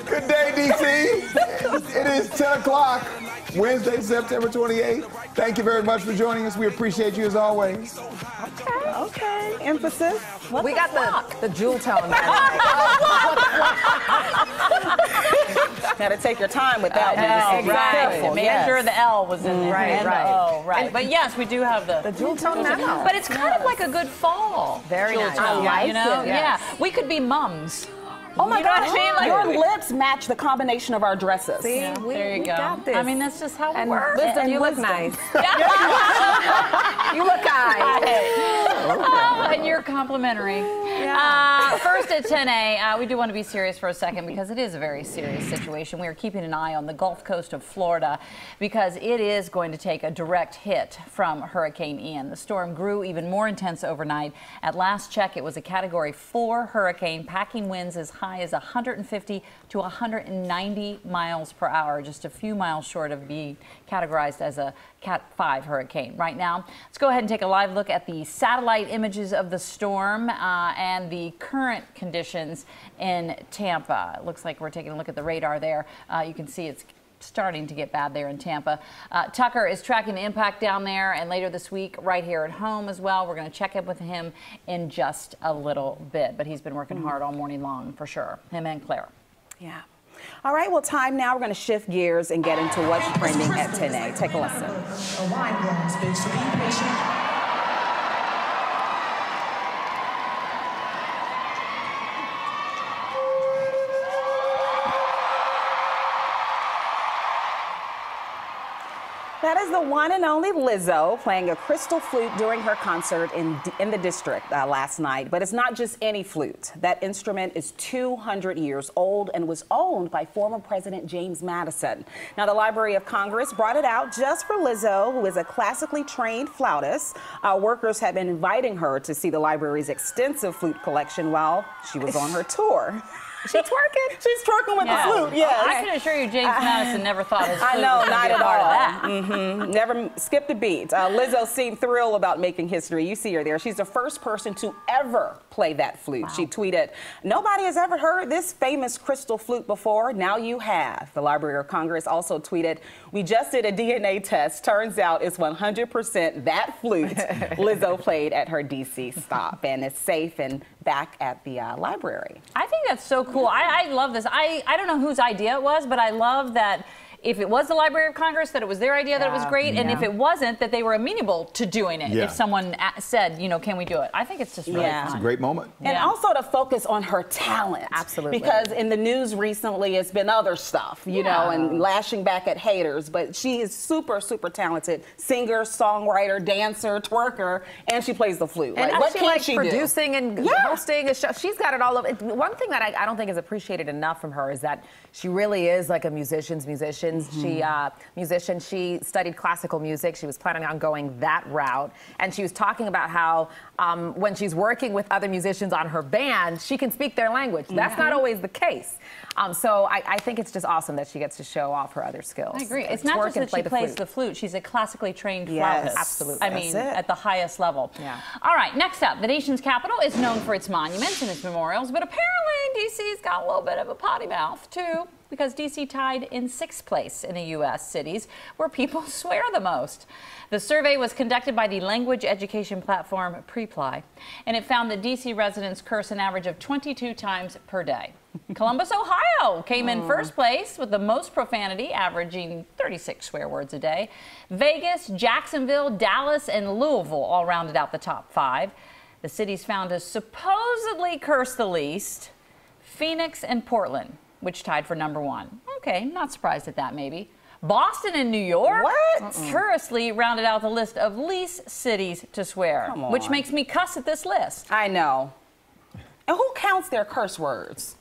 Good day, DC. It is 10 o'clock, Wednesday, September 28th. Thank you very much for joining us. We appreciate you as always. Okay. Emphasis. We got the jewel tone. Got to take your time with that one. Exactly. Make sure the L was in there. Right. But yes, we do have the jewel tone now. But it's kind of like a good fall. Very nice. I like it. Yeah. We could be mums. Oh my gosh, gosh, your lips match the combination of our dresses. See, there you we go. got this. I mean, that's just how it works. Listen, you look nice. You look nice. And you're complimentary. First at 10A, we do want to be serious for a second because it is a very serious situation. We are keeping an eye on the Gulf Coast of Florida because it is going to take a direct hit from Hurricane Ian. The storm grew even more intense overnight. At last check, it was a Category 4 hurricane, packing winds as high as 150 to 190 miles per hour, just a few miles short of being categorized as a Cat 5 hurricane. Right now, let's go ahead and take a live look at the satellite images of the storm and the current conditions in Tampa. It looks like we're taking a look at the radar there. You can see it's starting to get bad there in Tampa. Tucker is tracking the impact down there, and later this week right here at home as well. We're going to check in with him in just a little bit, but he's been working hard all morning long for sure, him and Claire. Yeah. All right, well, time now. We're going to shift gears and get into what's trending at 10A. Take a listen. A wine glass, bitch, so be patient. That is the one and only Lizzo playing a crystal flute during her concert in the district last night. But it's not just any flute. That instrument is 200 years old and was owned by former President James Madison. Now, the Library of Congress brought it out just for Lizzo, who is a classically trained flautist. Workers have been inviting her to see the library's extensive flute collection while she was on her tour. She's twerking. She's twerking with the flute, yes. I can assure you James Madison never thought his flute I know, was not be a at part all. of that. Never skipped a beat. Lizzo seemed thrilled about making history. You see her there. She's the first person to ever play that flute. Wow. She tweeted, "Nobody has ever heard this famous crystal flute before. Now you have." The Library of Congress also tweeted, "We just did a DNA test. Turns out it's 100% that flute Lizzo played at her D.C. stop, and it's safe and back at the library." I think that's so cool. I love this. I don't know whose idea it was, but I love that if it was the Library of Congress, that it was their idea that it was great, and if it wasn't, that they were amenable to doing it. If someone said, you know, can we do it? I think it's just really fun. It's a great moment. And also to focus on her talent. Absolutely. Because in the news recently, it's been other stuff, you know, and lashing back at haters. But she is super, super talented. Singer, songwriter, dancer, twerker, and she plays the flute. And like, what can she producing do? and hosting a show. She's got it all over. One thing that I don't think is appreciated enough from her is that she really is like a musician's musician. She studied classical music. She was planning on going that route. And she was talking about how when she's working with other musicians on her band, she can speak their language. That's not always the case. So I think it's just awesome that she gets to show off her other skills. I agree. It's not just that she plays the flute. She's a classically trained flautist. Absolutely. I mean, at the highest level. Yeah. All right, next up, the nation's capital is known for its monuments and its memorials, but apparently D.C.'s got a little bit of a potty mouth, too, because D.C. tied in 6th place in the U.S. cities where people swear the most. The survey was conducted by the language education platform Preply, and it found that D.C. residents curse an average of 22 times per day. Columbus, Ohio came in 1st place with the most profanity, averaging 36 swear words a day. Vegas, Jacksonville, Dallas, and Louisville all rounded out the top 5. The cities found to supposedly curse the least: Phoenix and Portland, which tied for number 1. Okay, not surprised at that, maybe. Boston and New York curiously rounded out the list of least cities to swear, which makes me cuss at this list. I know. And who counts their curse words?